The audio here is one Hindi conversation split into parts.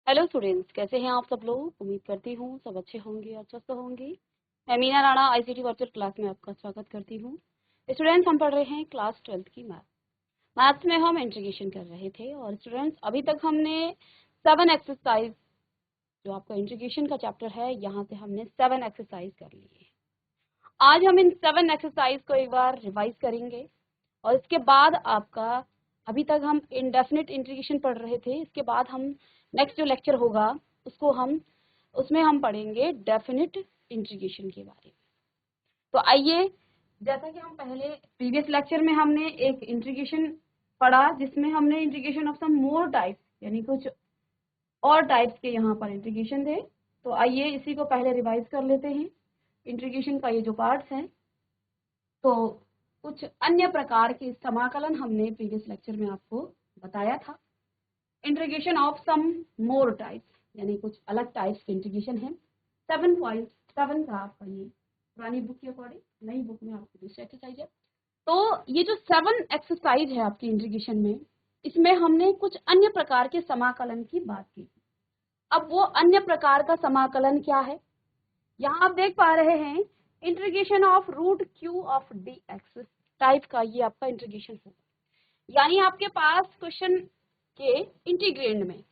हेलो स्टूडेंट्स, कैसे हैं आप सब लोग। उम्मीद करती हूँ सब अच्छे होंगे और स्वस्थ होंगे। मैं Meena Rana ICT virtual class में आपका स्वागत करती हूँ। स्टूडेंट्स, हम पढ़ रहे हैं क्लास 12 की मैथ्स में हम इंटीग्रेशन कर रहे थे। और स्टूडेंट्स, अभी तक हमने 7 एक्सरसाइज, जो आपका इंटीग्रेशन का चैप्टर है, यहाँ से हमने 7 एक्सरसाइज कर लिए। आज हम इन 7 एक्सरसाइज को एक बार रिवाइज करेंगे और इसके बाद आपका, अभी तक हम इनडेफिनिट इंटीग्रेशन पढ़ रहे थे, इसके बाद हम नेक्स्ट जो लेक्चर होगा उसमें हम पढ़ेंगे डेफिनिट इंटीग्रेशन के बारे में। तो आइए, जैसा कि हम पहले प्रीवियस लेक्चर में हमने एक इंटीग्रेशन पढ़ा जिसमें हमने integration of some more types, यानी कुछ और टाइप्स के यहाँ पर इंटीग्रेशन थे। तो आइए इसी को पहले रिवाइज कर लेते हैं। इंटीग्रेशन का ये जो पार्ट्स हैं, तो कुछ अन्य प्रकार के समाकलन हमने प्रीवियस लेक्चर में आपको बताया था। Integration of some more types, यानी कुछ अलग टाइप्स के इंटीग्रेशन है। 7.7 था आपका ये पुरानी बुक के अकॉर्डिंग, नई बुक में आपकी दूसरी एक्सरसाइज है। तो ये जो 7 एक्सरसाइज है आपकी इंटीग्रेशन में, इसमें हमने कुछ अन्य प्रकार के समाकलन की बात की। अब वो अन्य प्रकार का समाकलन क्या है, यहाँ आप देख पा रहे हैं, integration of root Q of D x type का ये आपका इंटीग्रेशन होगा। यानी आपके पास क्वेश्चन के इंटीग्रेंड में,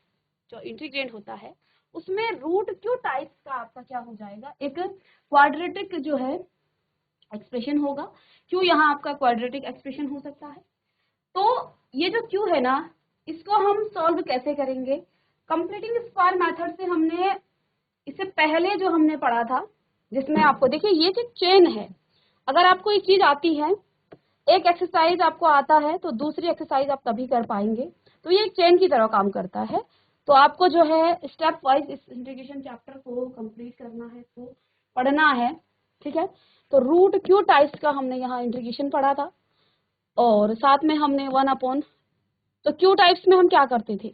जो इंटीग्रेंड होता है उसमें रूट क्यू टाइप्स का आपका क्या हो जाएगा, एक क्वाड्रेटिक जो है एक्सप्रेशन होगा। क्यों यहाँ आपका क्वाड्रेटिक एक्सप्रेशन हो सकता है। तो ये जो क्यू है ना, इसको हम सॉल्व कैसे करेंगे। कंप्लीटिंग स्क्वायर मेथड से हमने इससे पहले जो हमने पढ़ा था, जिसमें आपको देखिए ये जो चेन है, अगर आपको एक चीज आती है, एक एक्सरसाइज आपको आता है तो दूसरी एक्सरसाइज आप तभी कर पाएंगे। तो ये एक चेन की तरह काम करता है। तो आपको जो है स्टेप वाइज इस इंटीग्रेशन चैप्टर को कंप्लीट करना है, इसको पढ़ना है, ठीक है। तो रूट क्यू टाइप्स का हमने यहाँ इंटीग्रेशन पढ़ा था, और साथ में हमने 1/, तो क्यू टाइप्स में हम क्या करते थे,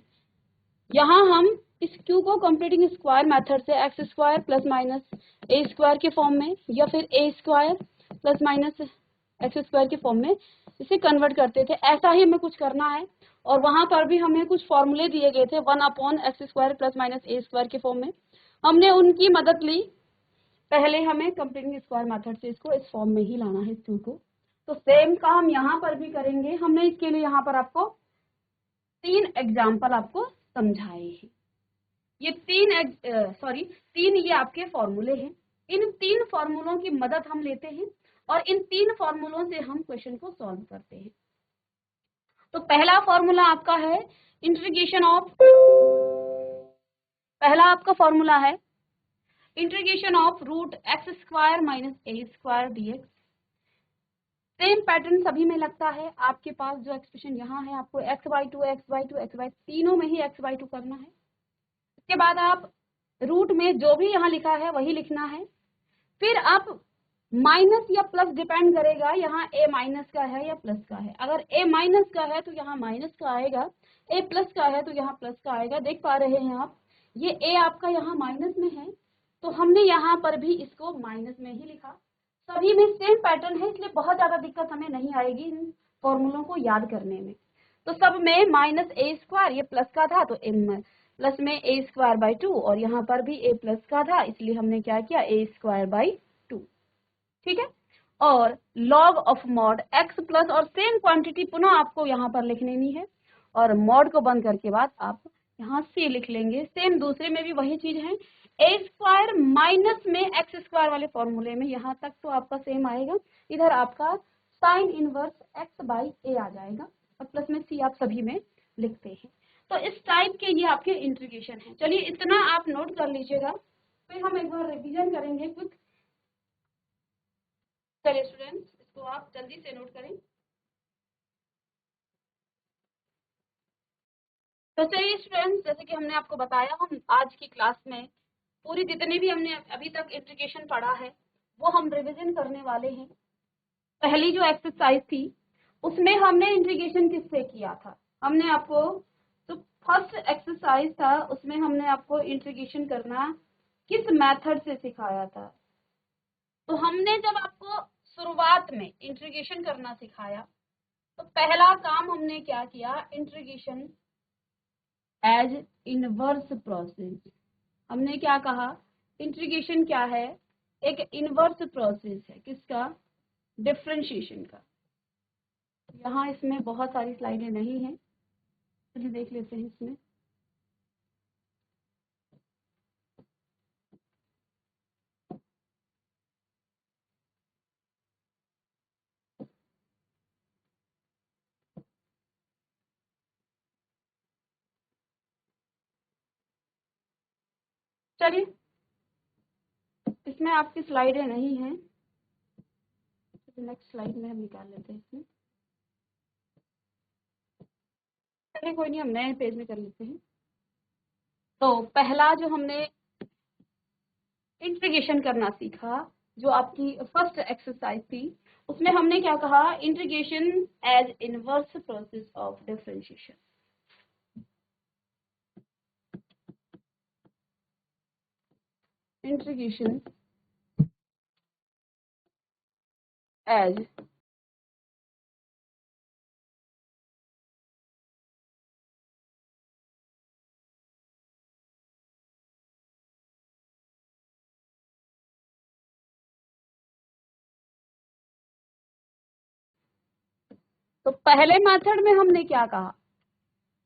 यहाँ हम इस क्यू को कंप्लीटिंग स्क्वायर मेथड से एक्स स्क्वायर प्लस माइनस ए स्क्वायर के फॉर्म में, या फिर A square plus minus X square के फॉर्म में इसे कन्वर्ट करते थे। ऐसा ही हमें कुछ करना है, और वहां पर भी हमें कुछ फॉर्मूले दिए गए थे 1/x स्क्वायर प्लस माइनस ए स्क्वायर के फॉर्म में, हमने उनकी मदद ली। पहले हमें कंप्लीटिंग स्क्वायर मेथड से इसको इस फॉर्म में ही लाना है इस क्यू को। तो सेम काम यहाँ पर भी करेंगे। हमने इसके लिए यहाँ पर आपको 3 एग्जाम्पल आपको समझाए हैं। ये तीन ये आपके फॉर्मूले हैं। इन 3 फॉर्मूलों की मदद हम लेते हैं और इन 3 फॉर्मूलों से हम क्वेश्चन को सॉल्व करते हैं। तो पहला फॉर्मूला आपका है इंटीग्रेशन ऑफ, पहला आपका फॉर्मूला है integration of root x square minus A square dx. Same pattern सभी में लगता है। आपके पास जो एक्सप्रेशन यहाँ है, आपको x/2 x/2 x/, तीनों में ही x/2 करना है। इसके बाद आप रूट में जो भी यहाँ लिखा है वही लिखना है। फिर आप माइनस या प्लस डिपेंड करेगा, यहाँ a माइनस का है या प्लस का है। अगर a माइनस का है तो यहाँ माइनस का आएगा, a प्लस का है तो यहाँ प्लस का आएगा। देख पा रहे हैं आप, ये a आपका यहाँ माइनस में है, तो हमने यहाँ पर भी इसको माइनस में ही लिखा। सभी में सेम पैटर्न है, इसलिए बहुत ज्यादा दिक्कत हमें नहीं आएगी इन फॉर्मूलों को याद करने में। तो सब में माइनस ए स्क्वायर, ये प्लस का था तो प्लस में ए स्क्वायर बाई 2, और यहाँ पर भी a प्लस का था, इसलिए हमने क्या किया, ए स्क्वायर बाई 2, ठीक है। और log of mod x plus, और सेम क्वांटिटी पुनः आपको यहाँ पर लिख लेनी है, और मॉड को बंद करके बाद आप यहाँ c लिख लेंगे। सेम दूसरे में भी वही चीज है, ए स्क्वायर माइनस में एक्स स्क्वायर वाले फॉर्मूले में यहाँ तक तो आपका सेम आएगा। इधर आपका साइन इनवर्स x बाई ए आ जाएगा, और प्लस में c आप सभी में लिखते हैं। तो इस टाइप के ये आपके इंटीग्रेशन है। चलिए इतना आप नोट कर लीजिएगा, फिर हम एक बार रिवीजन करेंगे कुछ। चलिए स्टूडेंट्स, इसको आप जल्दी से नोट करें। तो चलिए स्टूडेंट्स, जैसे कि हमने आपको बताया, हम आज की क्लास में पूरी जितनी भी हमने अभी तक इंटीग्रेशन पढ़ा है वो हम रिवीजन करने वाले हैं। पहली जो एक्सरसाइज थी उसमें हमने इंटीग्रेशन किससे किया था, हमने आपको, जो फर्स्ट एक्सरसाइज था उसमें हमने आपको इंटीग्रेशन करना किस मेथड से सिखाया था। तो हमने जब आपको शुरुआत में इंटीग्रेशन करना सिखाया, तो पहला काम हमने क्या किया, इंटीग्रेशन एज इनवर्स प्रोसेस। हमने क्या कहा, इंटीग्रेशन क्या है, एक इनवर्स प्रोसेस है, किसका, डिफरेंशिएशन का। यहाँ इसमें बहुत सारी स्लाइडें नहीं हैं, चलिए देख लेते हैं इसमें। चलिए, इसमें आपकी स्लाइडें नहीं हैं, नेक्स्ट स्लाइड में हम निकाल लेते हैं इसमें। चलिए कोई नहीं, हम नए पेज में कर लेते हैं। तो पहला जो हमने इंटीग्रेशन करना सीखा, जो आपकी फर्स्ट एक्सरसाइज थी, उसमें हमने क्या कहा, integration as inverse process of differentiation. Integration as तो पहले मेथड में हमने क्या कहा,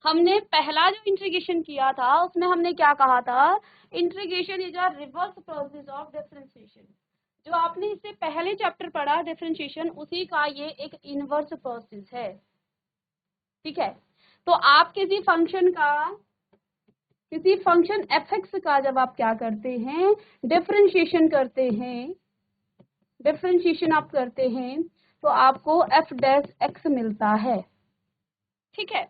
हमने पहला जो इंटीग्रेशन किया था उसमें हमने क्या कहा था, integration is a reverse process of differentiation. जो आपने इससे पहले चैप्टर पढ़ा डिफरेंशिएशन, उसी का ये एक इनवर्स प्रोसेस है। ठीक है, तो आप किसी फंक्शन f(x) का जब आप क्या करते हैं, डिफरेंशिएशन करते हैं, डिफरेंशिएशन आप करते हैं, तो आपको f' मिलता है। ठीक है,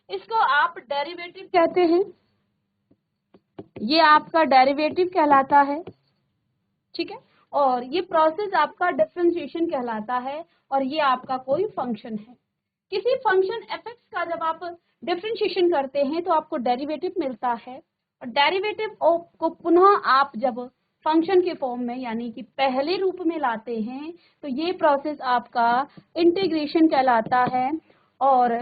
इसको आप डेरिवेटिव कहते हैं, ये आपका डेरिवेटिव कहलाता है। ठीक है, और ये प्रोसेस आपका डिफरेंशिएशन कहलाता है, और ये आपका कोई फंक्शन है। किसी फंक्शन f(x) का जब आप डिफरेंशिएशन करते हैं तो आपको डेरिवेटिव मिलता है, और डेरिवेटिव को पुनः आप जब फंक्शन के फॉर्म में यानी कि पहले रूप में लाते हैं तो ये प्रोसेस आपका इंटीग्रेशन कहलाता है, और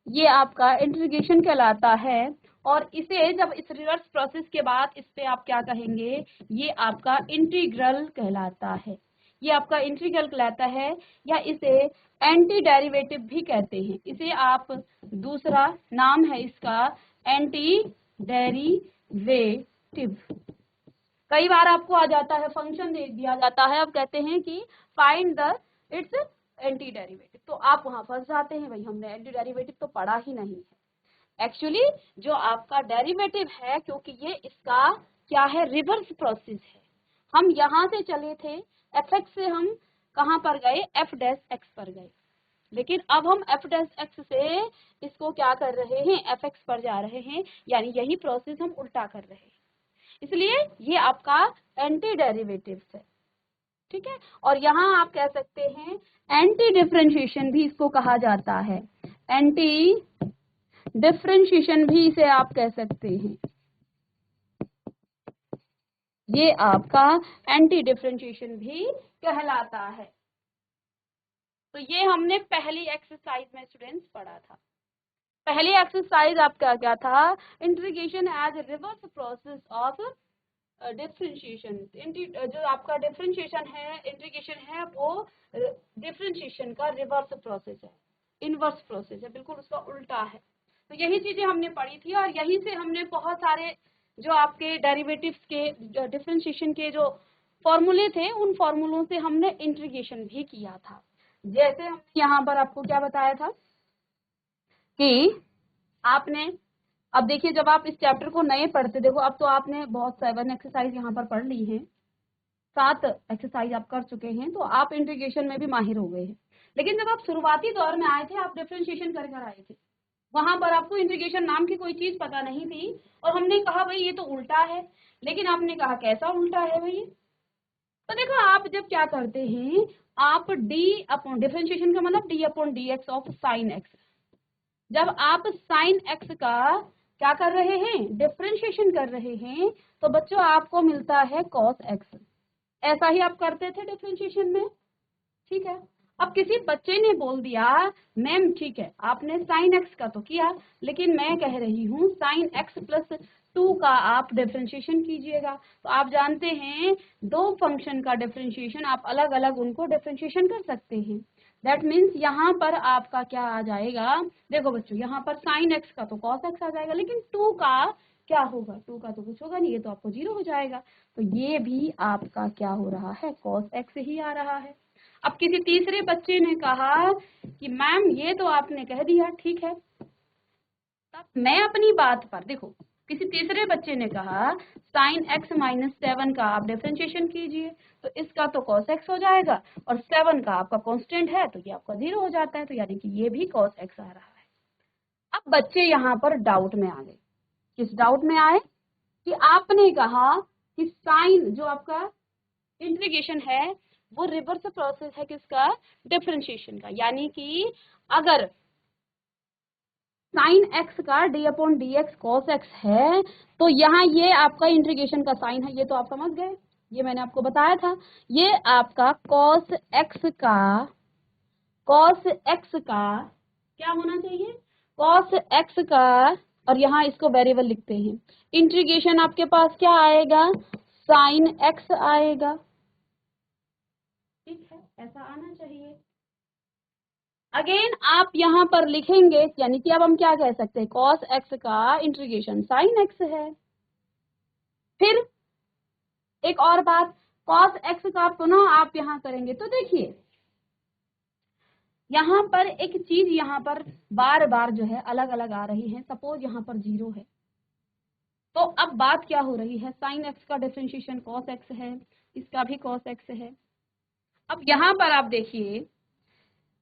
ये आपका इंटीग्रेशन कहलाता है। और इसे जब इस रिवर्स प्रोसेस के बाद इस पे आप क्या कहेंगे, ये आपका इंटीग्रल कहलाता है, ये आपका इंटीग्रल कहलाता है, या इसे एंटी डेरिवेटिव भी कहते हैं। इसे आप, दूसरा नाम है इसका एंटी डेरिवेटिव। कई बार आपको आ जाता है, फंक्शन दे दिया जाता है, अब कहते हैं कि find the it's anti derivative, तो आप वहां फंस जाते हैं, भाई हमने एंटी डेरिवेटिव तो पढ़ा ही नहीं है। एक्चुअली जो आपका डेरिवेटिव है, क्योंकि ये इसका क्या है, रिवर्स प्रोसेस है। हम यहाँ से चले थे f(x) से हम कहाँ पर गए, f'(x) पर गए, लेकिन अब हम f'(x) से इसको क्या कर रहे हैं, f(x) पर जा रहे हैं, यानी यही प्रोसेस हम उल्टा कर रहे हैं, इसलिए ये आपका एंटी डेरिवेटिव है। ठीक है, और यहाँ आप कह सकते हैं एंटी डिफरेंशिएशन भी इसको कहा जाता है, एंटी डिफरेंशिएशन भी इसे आप कह सकते हैं, ये आपका एंटी डिफरेंशिएशन भी कहलाता है। तो ये हमने पहली एक्सरसाइज में स्टूडेंट्स पढ़ा था। पहली एक्सरसाइज आपका क्या था, integration as reverse process of differentiation. जो आपका डिफरेंशिएशन है, इंटीग्रेशन है, वो डिफरेंशिएशन का रिवर्स प्रोसेस है, इनवर्स प्रोसेस है, बिल्कुल उसका उल्टा है। तो यही चीजें हमने पढ़ी थी, और यहीं से हमने बहुत सारे जो आपके डेरिवेटिव्स के, डिफरेंशिएशन के जो फॉर्मूले थे, उन फॉर्मूलों से हमने इंटीग्रेशन भी किया था। जैसे हमने यहाँ पर आपको क्या बताया था कि आपने, अब देखिए जब आप इस चैप्टर को नए पढ़ते, देखो अब तो आपने बहुत 7 एक्सरसाइज यहाँ पर पढ़ ली हैं, 7 एक्सरसाइज आप कर चुके हैं, तो आप इंटीग्रेशन में भी माहिर हो गए हैं। लेकिन जब आप शुरुआती दौर में आए थे, आप डिफरेंशिएशन कर कर आए थे, वहां पर आपको इंटीग्रेशन नाम की कोई चीज पता नहीं थी, और हमने कहा भाई ये तो उल्टा है, लेकिन आपने कहा कैसा उल्टा है भाई। तो देखो आप जब क्या करते हैं, आप डी अपॉन, डिफरेंशिएशन का मतलब d/dx ऑफ साइन एक्स, जब आप साइन एक्स का क्या कर रहे हैं, डिफरेंशिएशन कर रहे हैं, तो बच्चों आपको मिलता है कॉस एक्स। ऐसा ही आप करते थे डिफरेंशिएशन में। ठीक है, अब किसी बच्चे ने बोल दिया मैम ठीक है आपने साइन एक्स का तो किया, लेकिन मैं कह रही हूँ साइन एक्स प्लस 2 का आप डिफरेंशिएशन कीजिएगा। तो आप जानते हैं दो फंक्शन का डिफरेंशिएशन आप अलग अलग उनको डिफरेंशिएशन कर सकते हैं। दैट मीन्स यहाँ पर आपका क्या आ जाएगा, देखो बच्चों यहाँ पर साइन एक्स का तो कॉस एक्स आ जाएगा, लेकिन 2 का क्या होगा, 2 का तो कुछ होगा नहीं, ये तो आपको 0 हो जाएगा। तो ये भी आपका क्या हो रहा है, कॉस एक्स ही आ रहा है। अब किसी तीसरे बच्चे ने कहा कि मैम ये तो आपने कह दिया ठीक है, तब मैं अपनी बात पर देखो, किसी तीसरे बच्चे ने कहा साइन एक्स माइनस 7 का आप डिफरेंशिएशन कीजिए, तो इसका तो कॉस एक्स हो जाएगा और 7 का आपका कांस्टेंट है तो ये आपका 0 हो जाता है, तो यानी कि ये भी कॉस एक्स आ रहा है। अब बच्चे यहाँ पर डाउट में आ गए। किस डाउट में आए कि आपने कहा कि साइन जो आपका इंटीग्रेशन है वो रिवर्स प्रोसेस है किसका, डिफरेंशिएशन का, यानी कि अगर साइन एक्स का D upon D x cos x है तो यहाँ ये आपका इंटीग्रेशन का साइन है, ये तो आप समझ गए, ये मैंने आपको बताया था। ये आपका कॉस एक्स का क्या होना चाहिए, कॉस एक्स का, और यहाँ इसको वेरिएबल लिखते हैं, इंटीग्रेशन आपके पास क्या आएगा, साइन एक्स आएगा। ठीक है, ऐसा आना चाहिए। अगेन आप यहाँ पर लिखेंगे, यानी कि अब हम क्या कह सकते हैं, कॉस एक्स का इंटीग्रेशन साइन एक्स है। फिर एक और बात, कॉस एक्स का पुनः आप यहाँ करेंगे तो देखिए यहाँ पर एक चीज यहाँ पर बार बार जो है अलग अलग आ रही है। सपोज यहाँ पर 0 है, तो अब बात क्या हो रही है, साइन एक्स का डिफरेंशिएशन कॉस एक्स है, इसका भी कॉस एक्स है। अब यहाँ पर आप देखिए,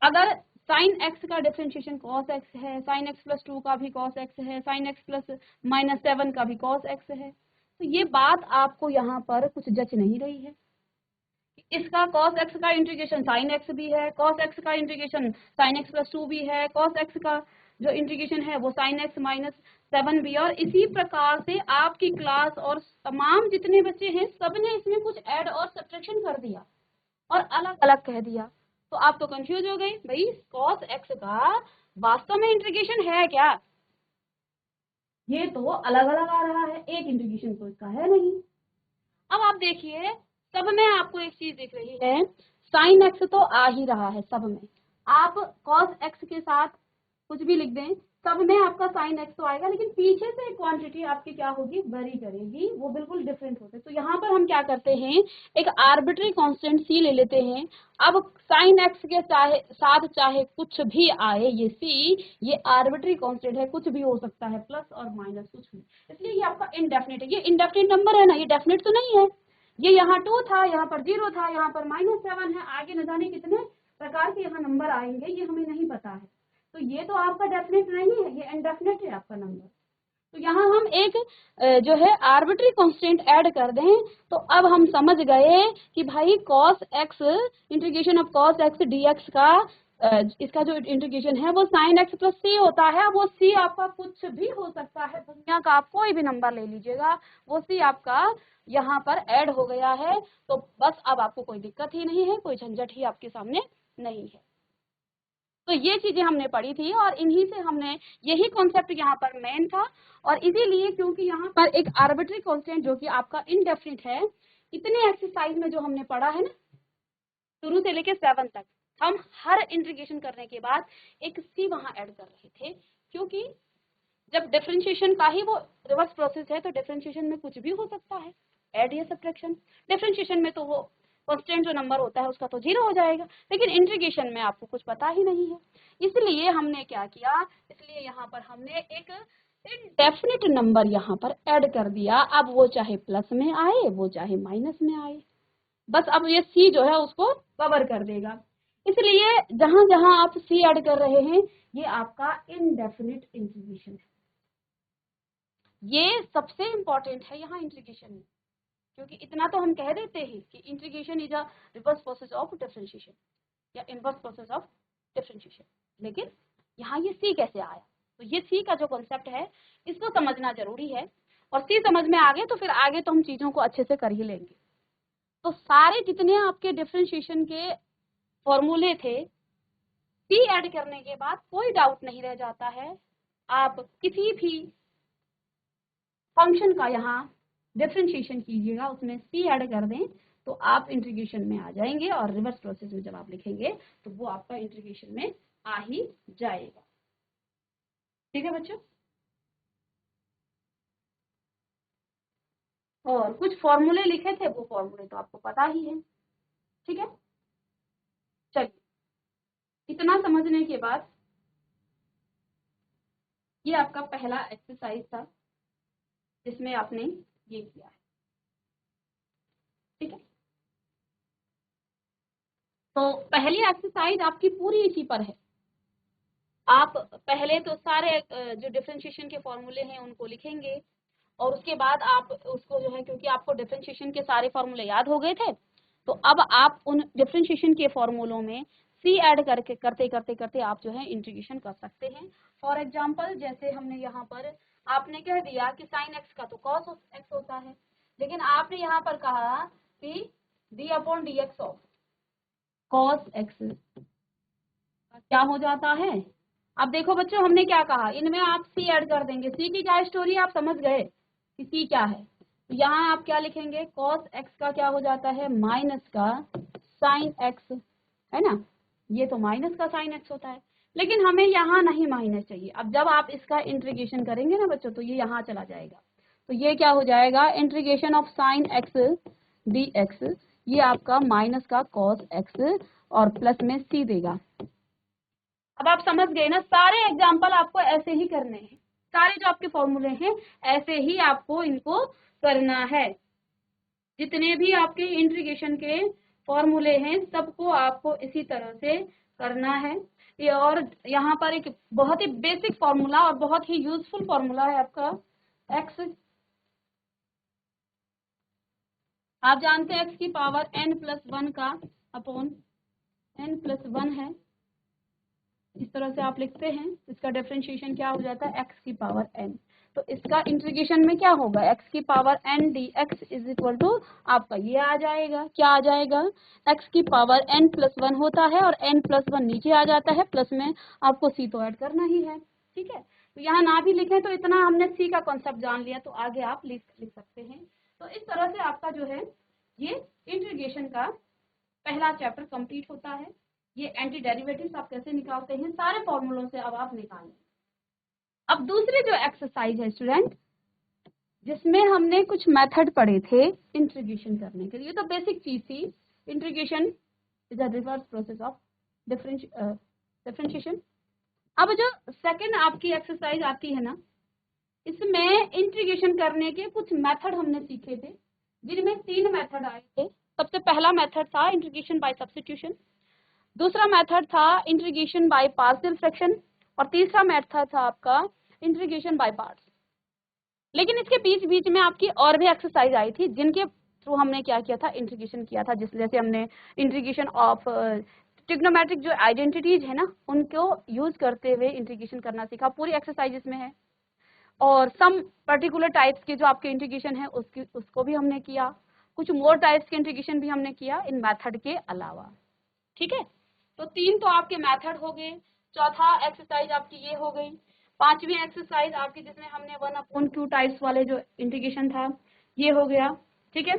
अगर साइन एक्स का डिफरेंशिएशन कॉस एक्स है, साइन एक्स प्लस 2 का भी कॉस एक्स है, साइन एक्स प्लस माइनस 7 का भी कॉस एक्स है, तो ये बात आपको यहाँ पर कुछ जच नहीं रही है। इसका कॉस एक्स का इंटीग्रेशन साइन एक्स भी है, कॉस एक्स का इंटीग्रेशन साइन एक्स प्लस 2 भी है, कॉस एक्स का जो इंटीग्रेशन है वो साइन एक्स माइनस 7 भी है, और इसी प्रकार से आपकी क्लास और तमाम जितने बच्चे हैं सबने इसमें कुछ ऐड और सब्ट्रैक्शन कर दिया और अलग अलग कह दिया। तो आप तो कंफ्यूज हो गए, भाई कॉस एक्स का वास्तव में इंटीग्रेशन है क्या, ये तो अलग अलग आ रहा है, एक इंटीग्रेशन तो इसका है नहीं। अब आप देखिए सब में आपको एक चीज दिख रही है, साइन एक्स तो आ ही रहा है सब में, आप कॉस एक्स के साथ कुछ भी लिख दें सब में आपका साइन एक्स तो आएगा, लेकिन पीछे से क्वांटिटी आपकी क्या होगी, वेरी करेगी, वो बिल्कुल डिफरेंट होते। तो यहाँ पर हम क्या करते हैं, एक आर्बिट्री कांस्टेंट सी ले लेते हैं। अब साइन एक्स के साथ चाहे कुछ भी आए, ये सी ये आर्बिट्री कांस्टेंट है, कुछ भी हो सकता है, प्लस और माइनस कुछ भी, इसलिए ये आपका इनडेफिनिट है। ये इनडेफिनिट नंबर है ना, ये डेफिनिट तो नहीं है। ये यहाँ 2 था, यहाँ पर 0 था, यहाँ पर -7 है, आगे न जाने कितने प्रकार के यहाँ नंबर आएंगे, ये हमें नहीं पता है। तो ये तो आपका डेफिनेट नहीं है, ये इनडेफिनेट है आपका नंबर। तो यहाँ हम एक जो है आर्बिट्री कांस्टेंट ऐड कर दें, तो अब हम समझ गए कि भाई cos x integration of cos x dx का इसका जो इंटीग्रेशन है वो sin x प्लस सी होता है। वो c आपका कुछ भी हो सकता है, दुनिया का आप कोई भी नंबर ले लीजिएगा, वो c आपका यहाँ पर ऐड हो गया है। तो बस अब आपको कोई दिक्कत ही नहीं है, कोई झंझट ही आपके सामने नहीं है। तो ये चीजें हमने पढ़ी थी और इन्हीं से हमने, यही कॉन्सेप्ट यहाँ पर मेन था। और इसीलिए क्योंकि यहाँ पर एक आर्बिट्री कांस्टेंट जो कि आपका इनडेफिनिट है, इतने एक्सरसाइज में जो हमने पढ़ा है ना शुरू से लेके 7 तक, हम हर इंटीग्रेशन करने के बाद एक सी वहां ऐड कर रहे थे, क्योंकि जब डिफरेंशिएशन का ही वो रिवर्स प्रोसेस है तो डिफरेंशिएशन में कुछ भी हो सकता है, ऐड या सब्ट्रैक्शन। डिफरेंशिएशन में तो वो कांस्टेंट जो नंबर होता है उसका तो 0 हो जाएगा, लेकिन इंटीग्रेशन में आपको कुछ पता ही नहीं है। इसलिए हमने क्या किया, इसलिए यहाँ पर हमने एक इनडेफिनिट नंबर यहाँ पर ऐड कर दिया। अब वो चाहे प्लस में आए, वो चाहे माइनस में आए, बस अब ये सी जो है उसको कवर कर देगा। इसलिए जहां जहां आप सी ऐड कर रहे हैं ये आपका इनडेफिनिट इंटीग्रेशन है। ये सबसे इंपॉर्टेंट है यहाँ इंटीग्रेशन में, क्योंकि इतना तो हम कह देते हैं कि integration is a reverse process of differentiation या इनवर्स प्रोसेस ऑफ डिफरेंशिएशन, लेकिन यहाँ ये सी कैसे आया। तो ये सी का जो कॉन्सेप्ट है इसको समझना जरूरी है, और सी समझ में आ गए तो फिर आगे तो हम चीजों को अच्छे से कर ही लेंगे। तो सारे जितने आपके डिफरेंशिएशन के फॉर्मूले थे, सी ऐड करने के बाद कोई डाउट नहीं रह जाता है। आप किसी भी फंक्शन का यहाँ डिफरेंशिएशन कीजिएगा, उसमें सी ऐड कर दें तो आप इंटीग्रेशन में आ जाएंगे, और रिवर्स प्रोसेस में जब आप लिखेंगे तो वो आपका इंटीग्रेशन में आ ही जाएगा। ठीक है बच्चों, और कुछ फॉर्मूले लिखे थे, वो फॉर्मूले तो आपको पता ही है। ठीक है, चलिए, इतना समझने के बाद ये आपका पहला एक्सरसाइज था जिसमें आपने ये किया है। ठीक है, तो पहली एक्सरसाइज आपकी पूरी इसी पर है। आप पहले तो सारे जो डिफरेंशिएशन के फॉर्मूले हैं उनको लिखेंगे, और उसके बाद आप उसको जो है, क्योंकि आपको डिफरेंशिएशन के सारे फॉर्मूले याद हो गए थे, तो अब आप उन डिफरेंशिएशन के फॉर्मूलों में सी ऐड करके करते करते करते आप जो है इंटीग्रेशन कर सकते हैं। फॉर एग्जांपल, जैसे हमने यहाँ पर आपने कह दिया कि साइन एक्स का तो कॉस एक्स होता है, लेकिन आपने यहाँ पर कहा कि D upon D x of cos x क्या हो जाता है। अब देखो बच्चों, हमने क्या कहा, इनमें आप सी ऐड कर देंगे। सी की क्या स्टोरी आप समझ गए कि सी क्या है, तो यहाँ आप क्या लिखेंगे, कॉस एक्स का क्या हो जाता है, माइनस का साइन एक्स, है ना, ये तो माइनस का साइन एक्स होता है, लेकिन हमें यहाँ नहीं माइनस चाहिए। अब जब आप इसका इंटीग्रेशन करेंगे ना बच्चों, तो ये यहाँ चला जाएगा, तो ये क्या हो जाएगा, integration of sine x D x, ये आपका माइनस का कॉस एक्स और प्लस में सी देगा। अब आप समझ गए ना, सारे एग्जाम्पल आपको ऐसे ही करने हैं, सारे जो आपके फॉर्मूले हैं ऐसे ही आपको इनको करना है। जितने भी आपके इंटीग्रेशन के फॉर्मूले हैं सबको आपको इसी तरह से करना है। ये और यहाँ पर एक बहुत ही बेसिक फॉर्मूला और बहुत ही यूजफुल फॉर्मूला है आपका एक्स, आप जानते हैं एक्स की पावर n+1 का अपॉन n+1 है। इस तरह से आप लिखते हैं, इसका डिफरेंशिएशन क्या हो जाता है, x की पावर n, तो इसका इंटीग्रेशन में क्या होगा, x की power n dx is equal to आपका ये आ जाएगा, क्या आ जाएगा, x की पावर n+1 होता है और n+1 नीचे आ जाता है, प्लस में आपको c तो ऐड करना ही है। ठीक है, तो यहाँ ना भी लिखें तो इतना हमने c का कॉन्सेप्ट जान लिया, तो आगे आप लिख सकते हैं। तो इस तरह से आपका जो है ये इंटीग्रेशन का पहला चैप्टर कंप्लीट होता है। ये एंटी डेरिवेटिव्स आप कैसे निकालते हैं सारे फॉर्मूलों से अब आप निकालें। अब दूसरी जो एक्सरसाइज है स्टूडेंट, जिसमें हमने कुछ मेथड पढ़े थे इंटीग्रेशन करने के लिए, तो बेसिक चीज थी, integration is a reverse process of differentiation. अब जो सेकंड आपकी एक्सरसाइज आती है ना, इसमें इंटीग्रेशन करने के कुछ मेथड हमने सीखे थे, जिनमें 3 मेथड आए थे। सबसे पहला मेथड था इंटीग्रेशन बाय सब्स्टिट्यूशन, दूसरा मेथड था इंटीग्रेशन बाय पार्शियल फ्रैक्शन, और तीसरा मेथड था आपका इंटीग्रेशन बाय पार्ट्स। लेकिन इसके बीच बीच में आपकी और भी एक्सरसाइज आई थी जिनके थ्रू हमने क्या किया था, इंटीग्रेशन किया था, जिस जैसे हमने इंटीग्रेशन ऑफ ट्रिग्नोमेट्रिक जो आइडेंटिटीज है ना, उनको यूज करते हुए इंटीग्रेशन करना सीखा, पूरी एक्सरसाइज इसमें है। और सम पर्टिकुलर टाइप्स के जो आपके इंटीग्रेशन है उसको भी हमने किया, कुछ मोर टाइप्स के इंटीग्रेशन भी हमने किया इन मेथड के अलावा। ठीक है, तो 3 तो आपके मेथड हो गए, चौथा एक्सरसाइज आपकी ये हो गई, पांचवी एक्सरसाइज आपकी जिसमें हमने 1/q टाइप्स वाले जो इंटीग्रेशन था ये हो गया। ठीक है,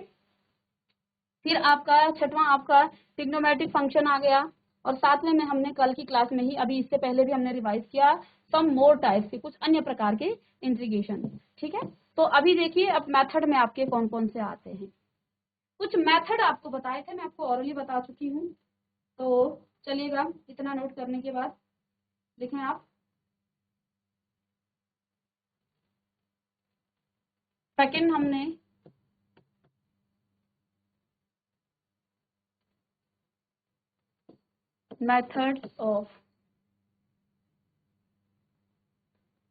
फिर आपका छठवां आपका ट्रिग्नोमेट्रिक फंक्शन आ गया, और सातवें में हमने कल की क्लास में ही, अभी इससे पहले भी हमने रिवाइज किया, सम मोर टाइप्स के कुछ अन्य प्रकार के इंटीग्रेशन। ठीक है, तो अभी देखिए अब मेथड में आपके कौन कौन से आते हैं। कुछ मेथड आपको बताए थे, मैं आपको ऑरली बता चुकी हूँ, तो चलिएगा इतना नोट करने के बाद लिखें आप, सेकंड हमने methods of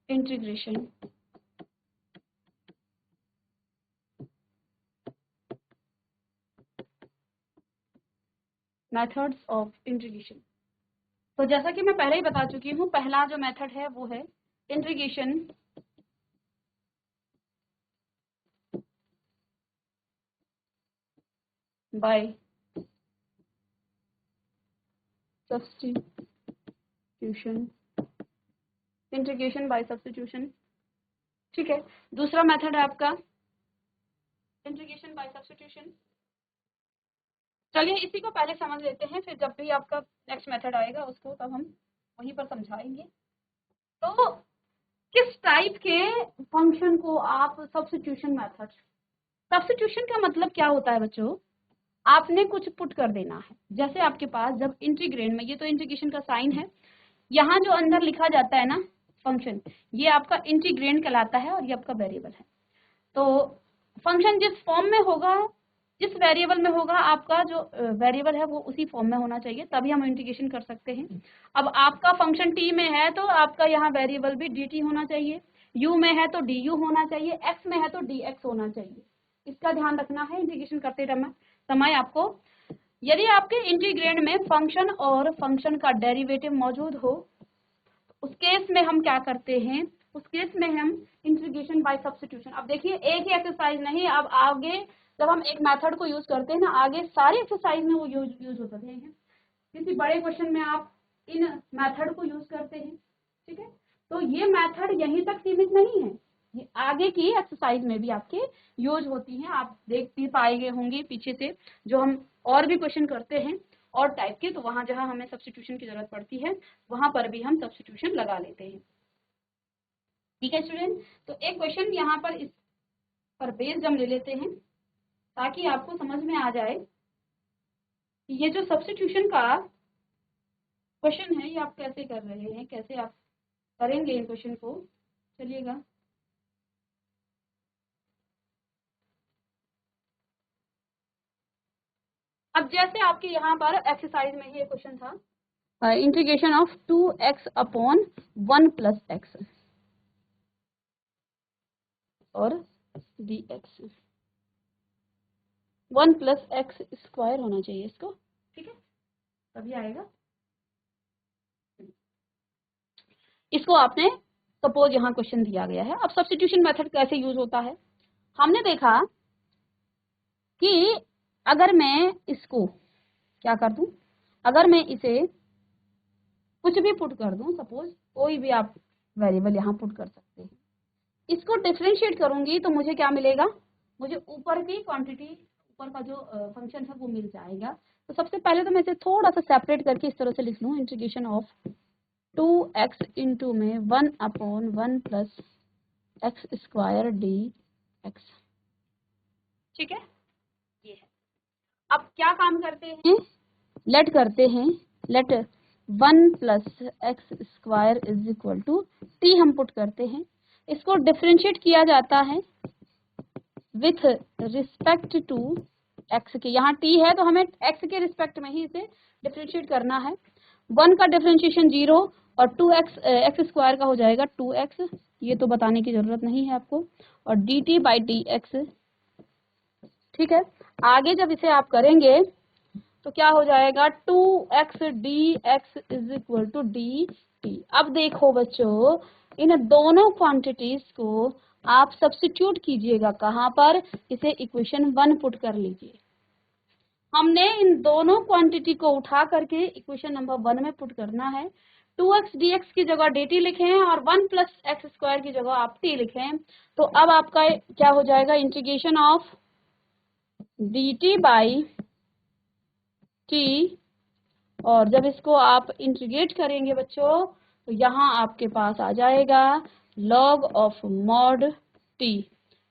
integration, methods of integration. तो जैसा कि मैं पहले ही बता चुकी हूँ, पहला जो मेथड है वो है integration by substitution, integration by substitution. ठीक है, दूसरा मेथड है आपका इंटीग्रेशन बाय सब्स्टिट्यूशन। चलिए इसी को पहले समझ लेते हैं, फिर जब भी आपका नेक्स्ट मेथड आएगा उसको तब हम वहीं पर समझाएंगे। तो किस टाइप के फंक्शन को आप सब्स्टिट्यूशन मेथड, सब्स्टिट्यूशन का मतलब क्या होता है बच्चों, आपने कुछ पुट कर देना है। जैसे आपके पास जब इंटीग्रेंड में, ये तो इंटीग्रेशन का साइन है, यहाँ जो अंदर लिखा जाता है ना फंक्शन, ये आपका इंटीग्रेंड कहलाता है और ये आपका वेरिएबल है। तो फंक्शन जिस फॉर्म में होगा, जिस वेरिएबल में होगा, आपका जो वेरिएबल है वो उसी फॉर्म में होना चाहिए, तभी हम इंटीग्रेशन कर सकते हैं। अब आपका फंक्शन टी में है तो आपका यहाँ वेरिएबल भी डी टी होना चाहिए, यू में है तो डी यू होना चाहिए, एक्स में है तो डी एक्स होना चाहिए। इसका ध्यान रखना है इंटीग्रेशन करते समय आपको। यदि आपके इंटीग्रेंड में फंक्शन और फंक्शन का डेरिवेटिव मौजूद हो, उस केस में हम क्या करते हैं, उस केस में हम इंटीग्रेशन बाय सब्स्टिट्यूशन। अब देखिए एक ही एक्सरसाइज नहीं, अब आगे जब हम एक मेथड को यूज करते हैं ना, आगे सारी एक्सरसाइज में वो यूज होते हैं। किसी बड़े क्वेश्चन में आप इन मेथड को यूज करते हैं। ठीक है, तो ये मेथड यहीं तक सीमित नहीं है, ये आगे की एक्सरसाइज में भी आपके यूज होती हैं। आप देख भी पाएंगे होंगे पीछे से, जो हम और भी क्वेश्चन करते हैं और टाइप के, तो वहां जहां हमें सब्स्टिट्यूशन की जरूरत पड़ती है वहां पर भी हम सब्स्टिट्यूशन लगा लेते हैं। ठीक है स्टूडेंट, तो एक क्वेश्चन यहाँ पर इस पर बेस्ड हम ले लेते हैं ताकि आपको समझ में आ जाए कि ये जो सब्स्टिट्यूशन का क्वेश्चन है ये आप कैसे कर रहे हैं, कैसे आप करेंगे इन क्वेश्चन को। चलिएगा, अब जैसे आपके यहाँ पर एक्सरसाइज में ही एक क्वेश्चन था, integration of 2x upon 1 plus x और dx, 1 प्लस एक्स स्क्वायर होना चाहिए इसको। ठीक है, तभी आएगा। इसको आपने सपोज यहाँ क्वेश्चन दिया गया है। अब सब्स्टिट्यूशन मेथड कैसे यूज होता है, हमने देखा कि अगर मैं इसको क्या कर दूं, अगर मैं इसे कुछ भी पुट कर दूं, सपोज कोई भी आप वेरिएबल यहाँ पुट कर सकते हैं, इसको डिफरेंशिएट करूंगी तो मुझे क्या मिलेगा, मुझे ऊपर की क्वांटिटी, ऊपर का जो फंक्शन है वो मिल जाएगा। तो सबसे पहले तो मैं इसे थोड़ा सा सेपरेट करके इस तरह से लिख लूँ, इंटीग्रेशन ऑफ 2x इंटू में 1 upon 1 plus x square D x. ठीक है, ये है। अब क्या काम करते हैं, लेट करते हैं, let 1 plus x square is equal to t हम पुट करते हैं। इसको डिफरेंशिएट किया जाता है विथ रिस्पेक्ट टू एक्स के, यहाँ टी है तो हमें एक्स के रिस्पेक्ट में ही इसे डिफरेंशिएट करना है। 1 का डिफरेंशिएशन 0 और 2x एक्स स्क्वायर का हो जाएगा 2x, ये तो बताने की जरूरत नहीं है आपको, और dt बाई डी एक्स। ठीक है, आगे जब इसे आप करेंगे तो क्या हो जाएगा, 2x dx is equal to dt। अब देखो बच्चों, इन दोनों क्वांटिटीज को आप सब्स्टिट्यूट कीजिएगा कहाँ पर, इसे इक्वेशन 1 पुट कर लीजिए। हमने इन दोनों क्वांटिटी को उठा करके इक्वेशन नंबर 1 में पुट करना है। 2x dx की जगह dt लिखें और 1 प्लस एक्स स्क्वायर की जगह आप t लिखें। तो अब आपका क्या हो जाएगा, integration of dt by t, और जब इसको आप इंटीग्रेट करेंगे बच्चों तो यहाँ आपके पास आ जाएगा log ऑफ मॉड t,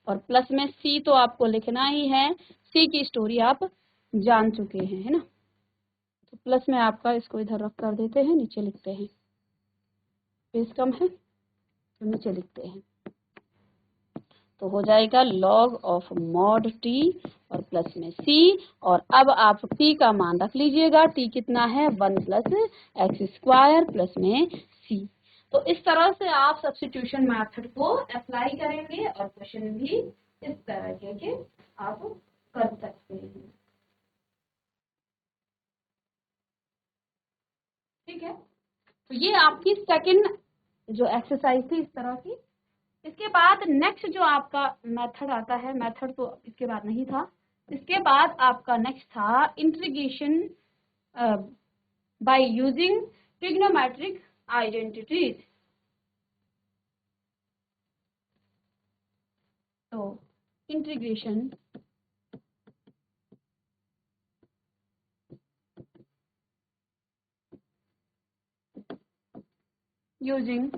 और प्लस में c तो आपको लिखना ही है, c की स्टोरी आप जान चुके हैं, है ना। तो प्लस में आपका इसको इधर रख कर देते हैं, नीचे लिखते हैं, पेज कम है तो नीचे लिखते हैं, तो हो जाएगा log ऑफ मॉड t और प्लस में c, और अब आप t का मान रख लीजिएगा, t कितना है 1 प्लस एक्स स्क्वायर प्लस में c। तो इस तरह से आप सब्स्टिट्यूशन मेथड को अप्लाई करेंगे और क्वेश्चन भी इस तरह के आप कर सकते हैं। ठीक है, तो ये आपकी सेकंड जो एक्सरसाइज थी इस तरह की। इसके बाद नेक्स्ट जो आपका मेथड आता है, मेथड तो इसके बाद नहीं था, इसके बाद आपका नेक्स्ट था integration by using trigonometric identities. तो integration using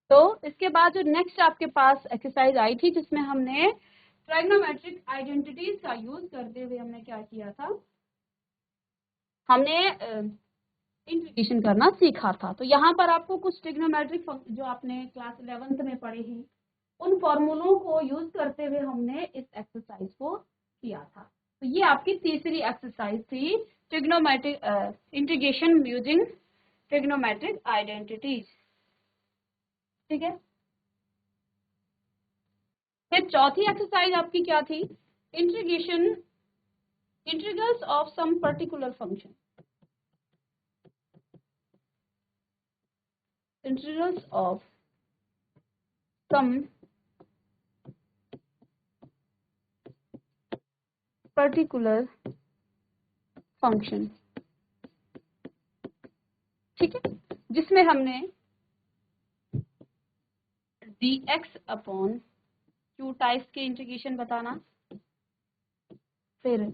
तो इसके बाद जो नेक्स्ट आपके पास एक्सरसाइज आई थी जिसमें हमने ट्राइग्नोमेट्रिक आइडेंटिटीज का यूज करते हुए हमने क्या किया था, हमने इंटीग्रेशन करना सीखा था। तो यहाँ पर आपको कुछ ट्रिग्नोमेट्रिक जो आपने क्लास 11th में पढ़े हैं उन फॉर्मूलों को यूज करते हुए हमने इस एक्सरसाइज को किया था। तो ये आपकी तीसरी एक्सरसाइज थी, trigonometric integration using trigonometric identities. ठीक है, फिर चौथी एक्सरसाइज आपकी क्या थी, integration integrals of some particular function, integrals of some particular function. ठीक है, जिसमें हमने dx अपॉन क्यू टाइप्स के इंटीग्रेशन बताना, फिर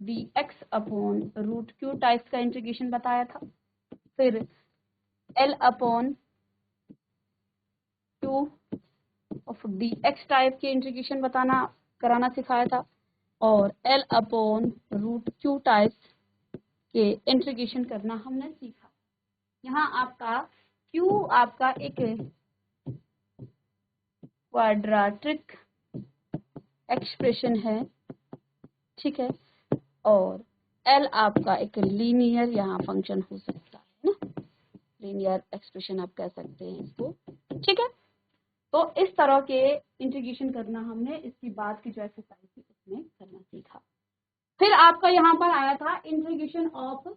dx upon root Q types का इंटीग्रेशन बताया था, फिर l upon Q of dx type के इंटीग्रेशन कराना सिखाया था, और l upon root Q types के इंटीग्रेशन करना हमने सीखा। यहाँ आपका q आपका एक क्वाड्रेटिक एक्सप्रेशन है, ठीक है, और L आपका एक लीनियर यहाँ फंक्शन हो सकता है ना, लीनियर एक्सप्रेशन आप कह सकते हैं इसको। ठीक है, तो इस तरह के इंटीग्रेशन करना हमने इसकी बाद की जो एक्सरसाइज थी उसमें करना सीखा। फिर आपका यहाँ पर आया था integration of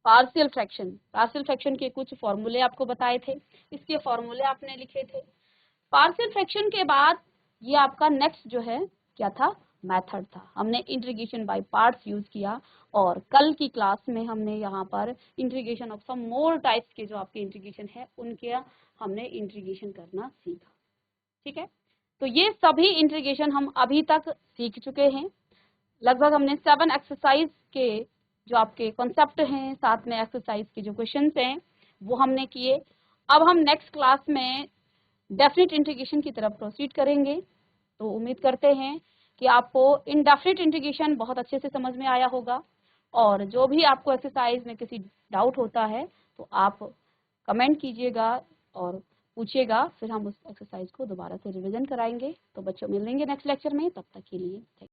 partial fraction. Partial fraction के कुछ फॉर्मूले आपको बताए थे, इसके फॉर्मूले आपने लिखे थे। पार्शियल फ्रैक्शन के बाद ये आपका नेक्स्ट जो है क्या था, मेथड था। हमने इंटीग्रेशन बाय पार्ट्स यूज किया, और कल की क्लास में हमने यहाँ पर integration of some more types के जो आपके इंटीग्रेशन है उनके हमने इंटीग्रेशन करना सीखा। ठीक है, तो ये सभी इंटीग्रेशन हम अभी तक सीख चुके हैं। लगभग हमने 7 एक्सरसाइज के जो आपके कॉन्सेप्ट हैं, साथ में एक्सरसाइज के जो क्वेश्चंस हैं वो हमने किए। अब हम नेक्स्ट क्लास में डेफिनेट इंटीग्रेशन की तरफ प्रोसीड करेंगे। तो उम्मीद करते हैं कि आपको इनडेफिनेट इंटीग्रेशन बहुत अच्छे से समझ में आया होगा, और जो भी आपको एक्सरसाइज में किसी डाउट होता है तो आप कमेंट कीजिएगा और पूछिएगा, फिर हम उस एक्सरसाइज को दोबारा से रिवीजन कराएंगे। तो बच्चों मिलेंगे नेक्स्ट लेक्चर में, तब तक के लिए